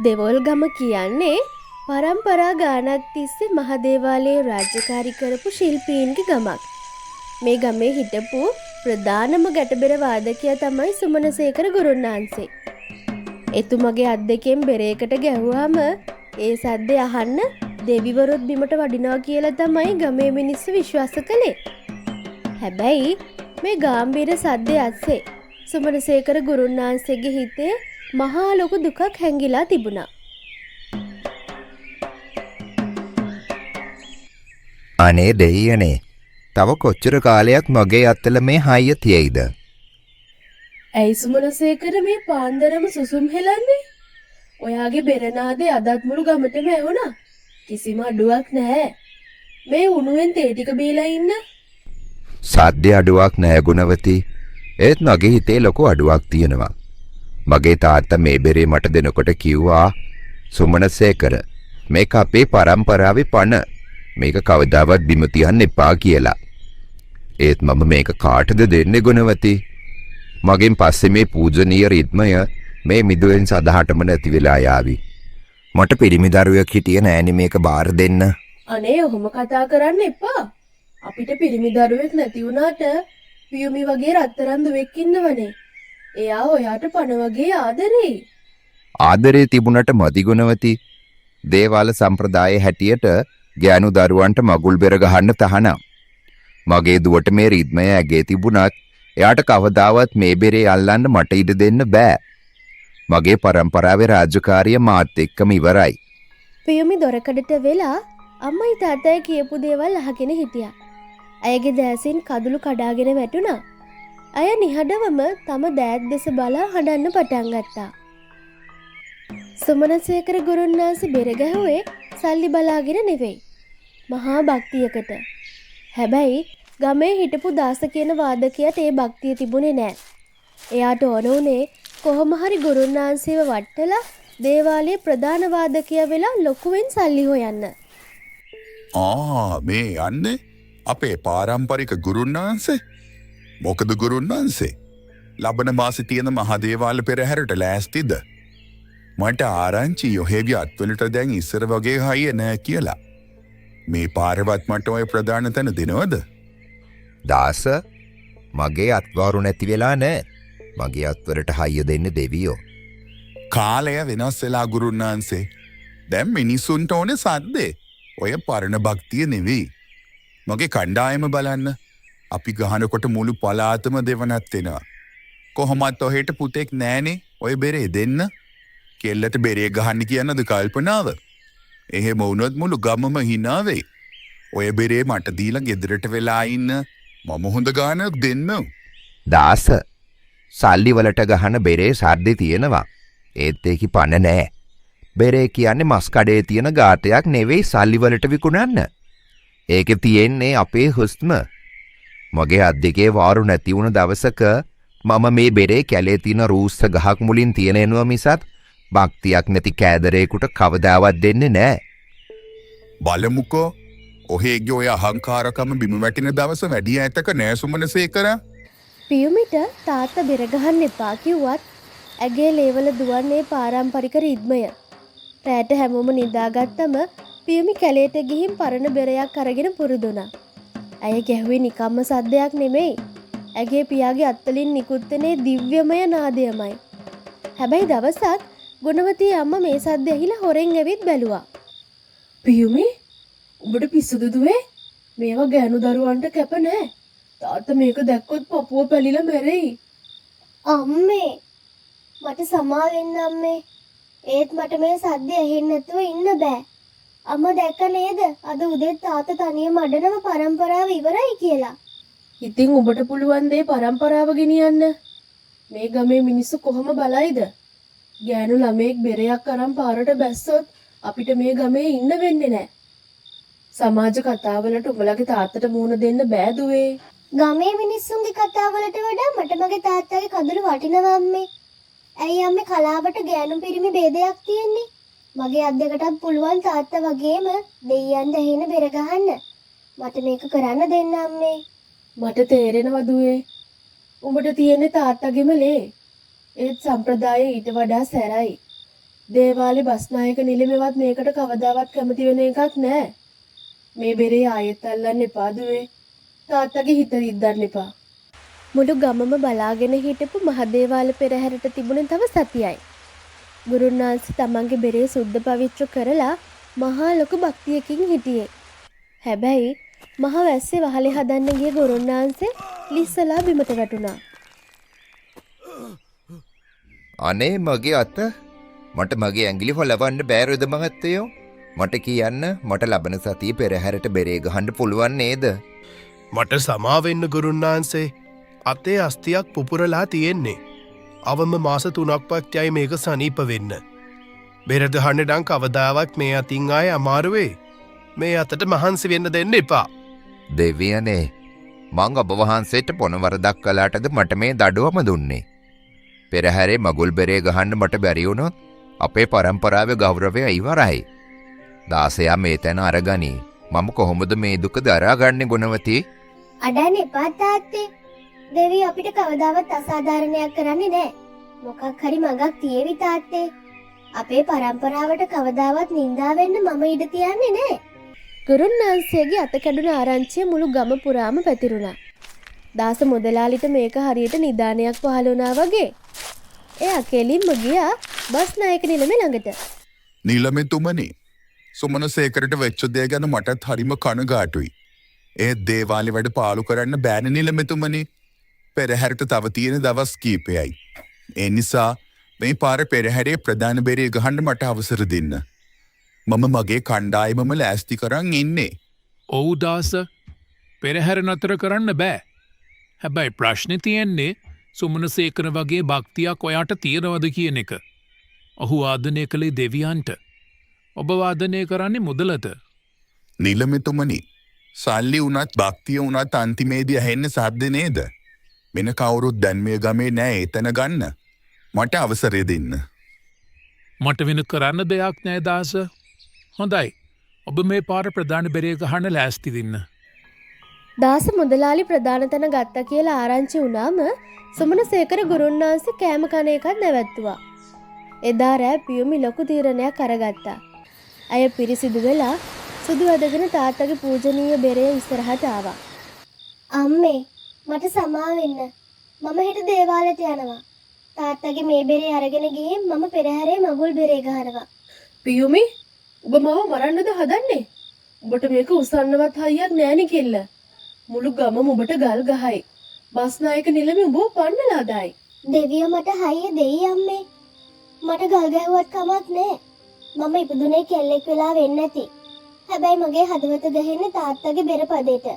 දෙවොල් ගම කියන්නේ පරම්පරා ගානක් තිස්සේ මහදේවාලයේ රාජකාරී කරපු ශිල්පීන්ගේ ගමක්. මේ ගමේ හිටපු ප්‍රධානම ගැටබෙර වාදකයා තමයි සුමනසේකර ගුරුන් වහන්සේ. එතුමගේ අත් දෙකෙන් බෙරේකට ගැහුවාම ඒ සද්දේ අහන්න දෙවිවරුත් බිමට වඩිනවා කියලා තමයි ගමේ මිනිස්සු විශ්වාස කළේ. හැබැයි මේ ගාම්භීර සද්දේ ඇස්සේ සුමනසේකර ගුරුන් වහන්සේගේ හිතේ මහා ලොකු දුකක් හැංගිලා තිබුණා. අනේ දෙයියනේ, තව කොච්චර කාලයක් මගේ අත්තල මේ හයිය තියෙයිද? ඇයි සුමනසේකර මේ පාන්දරම සුසුම් හෙලන්නේ? ඔයාගේ බෙරනාදේ අදත් මුළු ගමටම ඇහුණා. කිසිම අඩුවක් නැහැ. මේ උණුවෙන් තේ ටික බීලා ඉන්න. සද්දේ අඩුවක් නැහැ ගුණවති. ඒත් මගේ හිතේ ලොකු අඩුවක් තියෙනවා. මගේ තාත්තා මේ බෙරේ මට දෙනකොට කිව්වා, සුමනසේකර මේක අපේ පරම්පරාවේ පණ. මේක කවදාවත් බිම තියන්න එපා කියලා. ඒත් මම මේක කාටද දෙන්නේ ගුණවති? මගෙන් පස්සේ මේ පූජනීය රිද්මය මේ මිදුවෙන් සදහටම නැති වෙලා යාවි. මට පිරිමි දරුවෙක් හිටියේ නෑනේ මේක බාර දෙන්න. අනේ ඔහොම කතා කරන්න එපා. අපිට පිරිමි දරුවෙක් නැති වුණාට පියුමි වගේ රත්තරන් දුවෙක් ඉන්නවනේ. එයා ඔයාට පණ වගේ ආදරෙයි. ආදරේ තිබුණට මදි ගුණවති. දේවාල සම්ප්‍රදායේ හැටියට ගෑනු දරුවන්ට මගුල් බෙර ගහන්න තහනම්. මගේ දුවට මේ රිද්මය ඇගේ තිබුණත් එයාට කවදාවත් මේ බෙරේ අල්ලන්න මට ඉඩ දෙන්න බෑ. මගේ පරම්පරාවේ රාජකාරිය මාත් එක්කම ඉවරයි. පියුමි දොරකඩට වෙලා අම්මයි තාත්තයි කියපු දේවල් අහගෙන හිටියා. ඇයගේ දෑසින් කදුළු කඩාගෙන වැටුණා. ඇය නිහඬවම තම දෑත් දෙස බලා හඬන්න පටන් ගත්තා. සුමනසේකර ගුරුන් වහන්සේ බෙර ගැහුවේ සල්ලි බලාගෙන නෙවෙයි. මහා භක්තියකට. හැබැයි ගමේ හිටපු දාස කියන වාදකයාට ඒ භක්තිය තිබුණේ නෑ. එයාට ඕන උනේ කොහොම හරි ගුරුන් වහන්සේව වට්ටලා දේවාලයේ ප්‍රධාන වාදකයා වෙලා ලොකුවෙන් සල්ලි හොයන්න. මේ යන්නේ අපේ පාරම්පරික ගුරුන් වහන්සේ. මොකද ගුරුන් වහන්සේ ලබන මාසේ තියෙන මහදේවාල පෙරහැරට ලෑස්තිද? මට ආරංචි යොහෙගේ අත්වලට දැන් ඉස්සර වගේ හයිය නෑ කියලා. මේ පාරවත් මට ඔය ප්‍රධාන තැන දෙනවද? දාස, මගේ අත්වාරු නැති වෙලා නෑ. මගේ අත්වලට හයිය දෙන්න දෙවියෝ. කාලය වෙනස් වෙලා ගුරුන් වහන්සේ. දැන් මිනිස්සුන්ට ඕනේ සද්දේ. ඔය පරණ භක්තිය නෙවෙයි. මගේ කණ්ඩායම බලන්න. අපි ගහනකොට මුළු පලාතම දෙවනත් වෙනවා. කොහොමත් ඔහෙට පුතෙක් නෑනේ ඔය බෙරේ දෙන්න. කෙල්ලට බෙරේ ගහන්න කියන්නද කල්පනාව? එහෙම වුණොත් මුළු ගමම hina වෙයි. ඔය බෙරේ මට දීලා ගෙදරට වෙලා ඉන්න මම හොඳ ගානක් දෙන්න. දාස, සල්ලි වලට ගහන බෙරේ සද්දේ තියෙනවා. ඒත් ඒකි පණ නෑ. බෙරේ කියන්නේ මස් කඩේ තියෙන ගාතයක් නෙවෙයි සල්ලි වලට විකුණන්න. ඒකේ තියෙන්නේ අපේ හුස්ම. මගේ අත් දෙකේ වාරු නැති වුණ දවසක මම මේ බෙරේ කැලේ තියෙන රූස්ස ගහක් මුලින් තියෙන එනවා මිසත් භක්තියක් නැති කෑදරේකට කවදාවත් දෙන්නේ නෑ. බලමුකෝ ඔහෙගේ ඔය අහංකාරකම බිම වැටෙන දවස වැඩි ඈතක නෑ සුමනසේකර. පියුමිට තාත්තා බෙර ගහන්න එපා කිව්වත් ඇගේ ලේවල දුවන්නේ පාරම්පරික රිද්මය. රැට හැමෝම නිදාගත්තම පියුමි කැලේට ගිහින් පරණ බෙරයක් අරගෙන පුරුදුනා. ඇය ගැහුවේ නිකම්ම සද්දයක් නෙමෙයි. ඇගේ පියාගේ අත්වලින් නිකුත්වනේ දිව්‍යමය නාදයමයි. හැබැයි දවසක් ගුණවතී අම්මා මේ සද්ද ඇහිලා හොරෙන් ඇවිත් බැලුවා. පියුමි, උඹට පිස්සුද දුවේ? මේවා ගෑනු දරුවන්ට කැප නෑ. තාත්තා මේක දැක්කොත් පපුව පැලිලා මැරෙයි. අම්මේ, මට සමා වෙන්න අම්මේ. ඒත් මට මේ සද්ද ඇහෙන්නේ නැතුව ඉන්න බෑ. අම්මා දැක්ක නේද අද උදේ තාත්තා තනියම අඬනවා පරම්පරාව ඉවරයි කියලා. ඉතින් උඹට පුළුවන් දේ පරම්පරාව ගෙනියන්න. මේ ගමේ මිනිස්සු කොහොම බලයිද? ගෑනු ළමෙක් බෙරයක් අරන් පාරට බැස්සොත් අපිට මේ ගමේ ඉන්න වෙන්නේ නැහැ. සමාජ කතාවලට උඹලගේ තාත්තට මුහුණ දෙන්න බෑ දුවේ. ගමේ මිනිස්සුන්ගේ කතාවලට වඩා මට මගේ තාත්තගේ කඳුළු වටිනවා අම්මේ. ඇයි අම්මේ කලාවට ගෑනු පිරිමි ભેදයක් තියෙන්නේ? මගේ අත් දෙකටත් පුළුවන් තාත්තා වගේම දෙයියන් දැහින බෙර ගහන්න. මට මේක කරන්න දෙන්න අම්මේ. මට තේරෙනවා දුවේ. උඹට තියෙන්නේ තාත්තගෙම ලේ. ඒත් සම්ප්‍රදායේ ඊට වඩා සැරයි. දේවාලේ බස්නායක නිලමේවත් මේකට කවදාවත් කැමති වෙන එකක් නෑ. මේ බෙරේ ආයෙත් අල්ලන්න එපා දුවේ. තාත්තගේ හිත රිද්දන්න එපා. මුළු ගමම බලාගෙන හිටපු මහදේවාල පෙරහැරට තිබුණ තව සතියයි. ගුරුන් වහන්සේ තමන්ගේ බෙරේ සුද්ධ පවිත්‍ර කරලා මහා ලොකු භක්තියකින් හිටියේ. හැබැයි මහ වැස්සේ වහලේ හදන්න ගිය ගුරුන් වහන්සේ ලිස්සලා බිමට වැටුණා. අනේ මගේ අත මට මගේ ඇඟිලි හොලවන්න බෑරද මහත්තයෝ? මට කියන්න මට ලබන සතිය පෙරහැරට බෙරේ ගහන්න පුළුවන් නේද? මට සමාවෙන්න ගුරුන්නාන්සේ අතේ අස්තියක් පුපුරලා තියෙන්නේ. අවම මාස 3ක් පත්‍යයි මේක සනීප වෙන්න. බෙරදහන්න ඩං කවදාවක් මේ අතින් ආය අමාරුවේ. මේ අතට මහන්සි වෙන්න දෙන්න එපා. දෙවියනේ මං ඔබ වහන්සේට පොනවරදක් කළාටද මට මේ දඩුවම දුන්නේ? පෙරහැරේ මගුල් බෙරේ ගහන්න මට බැරි වුණොත් අපේ පරම්පරාවේ ගෞරවය ඉවරයි. දාසයා මේ තැන අරගනි. මම කොහොමද මේ දුක දරාගන්නේ ගුණවතී? අඩන්න එපා තාත්තේ. දෙවියෝ අපිට කවදාවත් අසාධාරණයක් කරන්නේ නැහැ. මොකක් හරි මගක් තියේවි තාත්තේ. අපේ පරම්පරාවට කවදාවත් නිඳා වෙන්න මම ඉඩ තියන්නේ නැහැ. ගුරුන් වහන්සේගේ අත කැඩුන ආරංචිය මුළු ගම පුරාම පැතිරුණා. දාස මුදලාලිට මේක හරියට නිදානයක් පහළ වුණා වගේ. එයා කෙලින්ම ගියා බස්නායක නිලමේ ළඟට. නිලමෙතුමනි සුමනසේකරට වෙච්ච දේ ගැන මටත් හරිම කනගාටුයි. ඒ දේවාලේ වැඩ පාලු කරන්න බෑන නිලමෙතුමනි. පෙරහැරට තව තියෙන දවස් කීපයයි. ඒ නිසා මේ පාර පෙරහැරේ ප්‍රධාන බෙරේ ගහන්න මට අවසර දෙන්න. මම මගේ කණ්ඩායමම ලෑස්ති කරන් ඉන්නේ. ඔව් දාස පෙරහැර නතර කරන්න බෑ. හැබැයි ප්‍රශ්නේ තියෙන්නේ සුමනසේකර වගේ භක්තියක් ඔයාට තියෙනවද කියන එක. ඔහු වාදනය කළේ දෙවියන්ට. ඔබ වාදනය කරන්නේ මුදලට. නිලමෙතුමනි සල්ලි වුණත් භක්තිය වුණත් අන්තිමේදී ඇහෙන්නේ සද්ද නේද? වෙන කවුරුත් දැන් මේ ගමේ නෑ එතන ගන්න. මට අවසරය දෙන්න. මට වෙන කරන්න දෙයක් නෑ දාස. හොඳයි. ඔබ මේ පාර ප්‍රධාන බෙරේ ගහන්න ලෑස්ති වෙන්න. දාස මුදලාලි ප්‍රධාන තැන ගත්තා කියලා ආරංචි වුණාම සුමනසේකර ගුරුන් වහන්සේ කෑම කන එකත් නැවැත්තුවා. එදා රෑ පියුමි ලොකු තීරණයක් අරගත්තා. ඇය පිරිසිදු වෙලා සුදු ඇදගෙන තාත්තගේ පූජනීය බෙරේ ඉස්සරහට ආවා. අම්මේ මට සමා වෙන්න. මම හෙට දේවාලයට යනවා. තාත්තගේ මේ බෙරේ අරගෙන ගිහින් මම පෙරහැරේ මගුල් බෙරේ ගහනවා. පියුමි ඔබ මාව මරන්නද හදන්නේ? ඔබට මේක උස්සන්නවත් හයියක් නෑනේ කෙල්ල. මුළු ගමම ඔබට ගල් ගහයි. බස්නායක නිලමේ ඔබව පන්නලා දායි. දෙවියෝ මට හයිය දෙයි අම්මේ. මට ගල් ගැහුවත් කමක් නෑ. මම ඉපදුනේ කෙල්ලෙක් වෙලා වෙන්නේ නැති. හැබැයි මගේ හදවත ගහන්නේ තාත්තගේ බෙර පදේට.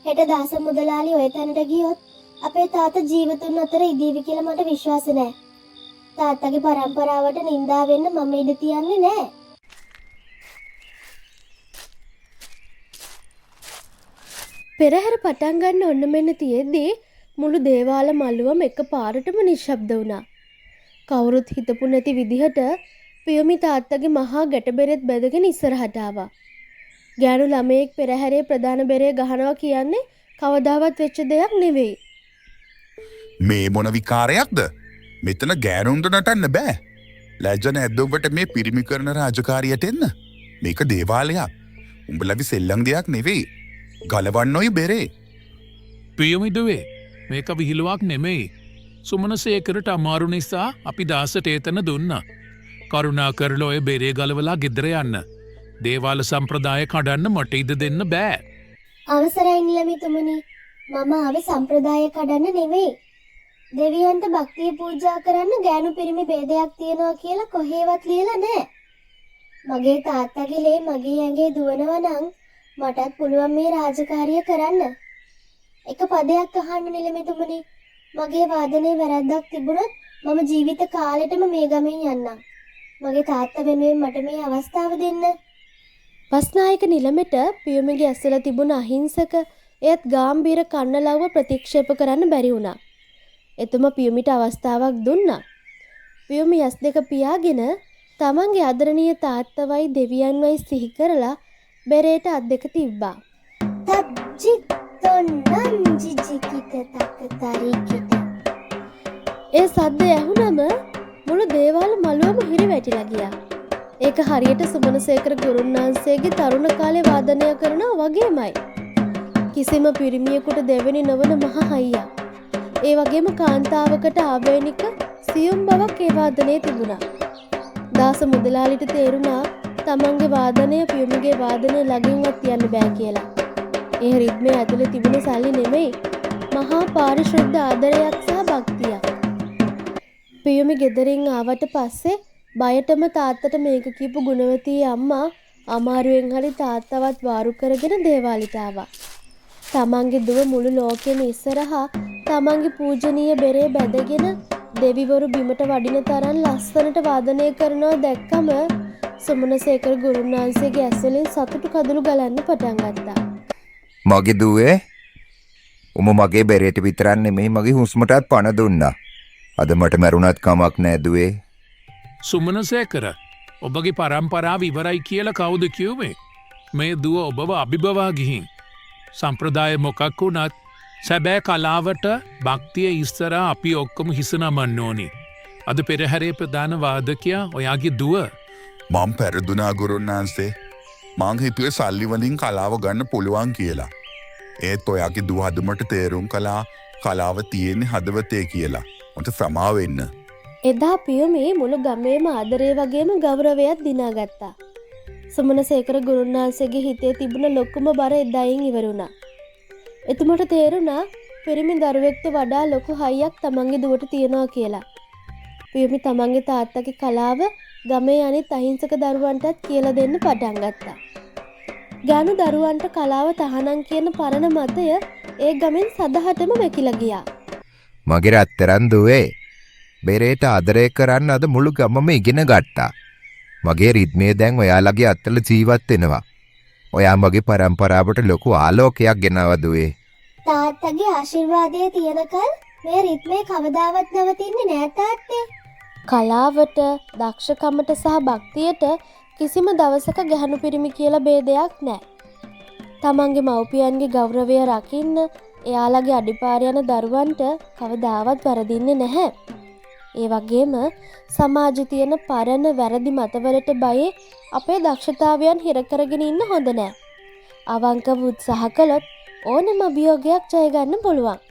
හෙට දාස මුදලාලි ඔය තැනට ගියොත් අපේ තාත්තා ජීවතුන් අතර ඉදීවි කියලා මට විශ්වාස නෑ. තාත්තගේ පරම්පරාවට නිඳා වෙන්න මම ඉඩ තියන්නේ නෑ. පෙරහැර පටන් ගන්න ඔන්න මෙන්න තියෙද්දී මුළු දේවාල මළුවම එක පාරටම නිශ්ශබ්ද වුණා. කවුරුත් හිතපු නැති විදිහට පියුමි තාත්තගේ මහා ගැටබෙරෙත් බැදගෙන ඉස්සරහට ආවා. ගෑනු ළමයෙක් පෙරහැරේ ප්‍රධාන බෙරේ ගහනවා කියන්නේ කවදාවත් වෙච්ච දෙයක් නෙවෙයි. මේ මොන විකාරයක්ද? මෙතන ගෑනුන්ට නටන්න බෑ. ලැජ්ජ නැද්ද ඔබට මේ පිරිමි කරන රාජකාරියට එන්න? මේක දේවාලයක්. උඹලගේ සෙල්ලම් දෙයක් නෙවෙයි. ගලවන්න ඔය බෙරේ. පියමිදුවේ මේක විහිළුවක් නෙමෙයි. සුමනසේකරට අමාරු නිසා අපි දාසට ඒතන දුන්නා. කරුණා කරලා ඔය බෙරේ ගලවලා ගෙදර යන්න. දේවාල සම්ප්‍රදාය කඩන්න මට ඉඩ දෙන්න බෑ. අවසරයි නිලමෙතුමනි. මම ආවේ සම්ප්‍රදාය කඩන්න නෙවෙයි. දෙවියන්ට භක්තිය පූජා කරන්න ගෑනු පිරිමි ભેදයක් තියනවා කියලා කොහේවත් ලියලා නැහැ. මගේ තාත්තගේ ලේ මගේ ඇඟේ දුවනවා නම් මටත් පුළුවන් මේ රාජකාරිය කරන්න. එක පදයක් අහන්න නිලමෙතුමනි. මගේ වාදනයේ වැරද්දක් තිබුණොත් මම ජීවිත කාලෙටම මේ ගමෙන් යන්නම්. මගේ තාත්තා වෙනුවෙන් මට මේ අවස්ථාව දෙන්න. බස්නායක නිලමෙට පියුමිගේ ඇසල තිබුණ අහිංසක එයත් ගාම්භීර කන්නලව්ව ප්‍රතික්ෂේප කරන්න බැරි වුණා. එතුම පියුමිට අවස්ථාවක් දුන්නා. පියුමි ඇස් දෙක පියාගෙන තමන්ගේ ආදරණීය තාත්තවයි දෙවියන්වයි සිහි කරලා බෙරේට අත් දෙක තිබ්බා. තජ්ජිතොන්නං ජිජිකිත තකතරිකිට. ඒ සද්ද ඇහුනම මුළු දේවාල මළුවම හිරි වැටිලා ගියා. ඒක හරියට සුමනසේකර ගුරුන්නාන්සේගේ තරුණ කාලේ වාදනය කරනවා වගේමයි. කිසිම පිරිමියෙකුට දෙවෙනි නොවන මහ හයියක්. ඒ වගේම කාන්තාවකට ආවේනික සියුම් බවක් ඒ වාදනයේ තිබුණා. දාස මුදලාලිට තේරුණා තමන්ගේ වාදනය පියුමගේ වාදනය ළඟින්වත් තියන්න බෑ කියලා. ඒ රිද්මය ඇතුලේ තිබුණ සල්ලි නෙමෙයි මහා පාරිශුද්ධ ආදරයක් සහ භක්තියක්. පියුමි ගෙදරින් ආවට පස්සේ බයටම තාත්තට මේක කියපු ගුණවතී අම්මා අමාරුවෙන් හරි තාත්තවත් වාරු කරගෙන දේවාලිට ආවා. තමන්ගේ දුව මුළු ලෝකෙම ඉස්සරහා තමන්ගේ පූජනීය බෙරේ බැඳගෙන දෙවිවරු බිමට වඩින තරම් ලස්සනට වාදනය කරනවා දැක්කම සුමනසේකර ගුරුන්වහන්සේගේ ඇස්වලින් සතුටු කඳුළු ගලන්න පටන් ගත්තා. මගේ දුවේ උම මගේ බෙරේට විතරක් නෙමෙයි මගේ හුස්මටත් පණ දුන්නා. අද මට මැරුණත් කමක් නෑ දුවේ. සුමනසේකර ඔබගේ පරම්පරාව ඉවරයි කියලා කවුද කිව්වේ? මේ දුව ඔබව අභිබවා ගිහින්. සම්ප්‍රදාය මොකක් වුණත් සැබෑ කලාවට භක්තිය ඉස්සරහා අපි ඔක්කොම හිස නමන්න ඕනි. අද පෙරහැරේ ප්‍රධාන වාදකයා ඔයාගේ දුව. මම පෙරදුනා ගුරුන්නාන්සේ. මං හිතුවේ සල්ලි වලින් කලාව ගන්න පුළුවන් කියලා. ඒත් ඔයාගේ දුව හදමට තේරුම් කළා කලාව තියෙන්නේ හදවතේ කියලා. මට සමා වෙන්න. එදා පියුමේ මුළු ගමේම ආදරේ වගේම ගෞරවයක් දිනාගත්තා. සුමනසේකර ගුරුන්වහන්සේගේ හිතේ තිබුණ ලොකුම බර එදායින් ඉවර වුණා. එතුමට තේරුණා පිරිමි දරුවෙක්ට වඩා ලොකු හයියක් තමන්ගේ දුවට තියනවා කියලා. පියුමි තමන්ගේ තාත්තගේ කලාව ගමේ අනිත් අහිංසක දරුවන්ටත් කියලා දෙන්න පටන් ගත්තා. ගානු දරුවන්ට කලාව තහනම් කියන පරණ මතය ඒ ගමෙන් සදහටම වැකිලා ගියා. මගේ රත්තරන් දුවේ බෙරේට ආදරය කරන්න අද මුළු ගමම ඉගෙන ගත්තා. මගේ රිද්මේ දැන් ඔයාලගේ අත්වල ජීවත් වෙනවා. ඔයා මගේ පරම්පරාවට ලොකු ආලෝකයක් ගෙනවා දුවේ. තාත්තගේ ආශිර්වාදය තියනකල් මේ රිද්මේ කවදාවත් නවතින්නේ නෑ තාත්තේ. කලාවට, දක්ෂකමට සහ භක්තියට කිසිම දවසක ගැහණු පිරිමි කියලා ભેදයක් නැහැ. තමන්ගේ මව්පියන්ගේ ගෞරවය රකින්න එයාලගේ අඩිපාර යන දරුවන්ට කවදාවත් වරදින්නේ නැහැ. ඒ වගේම සමාජයේ තියෙන පරණ වැරදි මතවලට බයේ අපේ දක්ෂතාවයන් හිර කරගෙන ඉන්න හොඳ නැහැ. අවංකව උත්සාහ කළොත් ඕනෙම අභියෝගයක් ජය ගන්න පුළුවන්.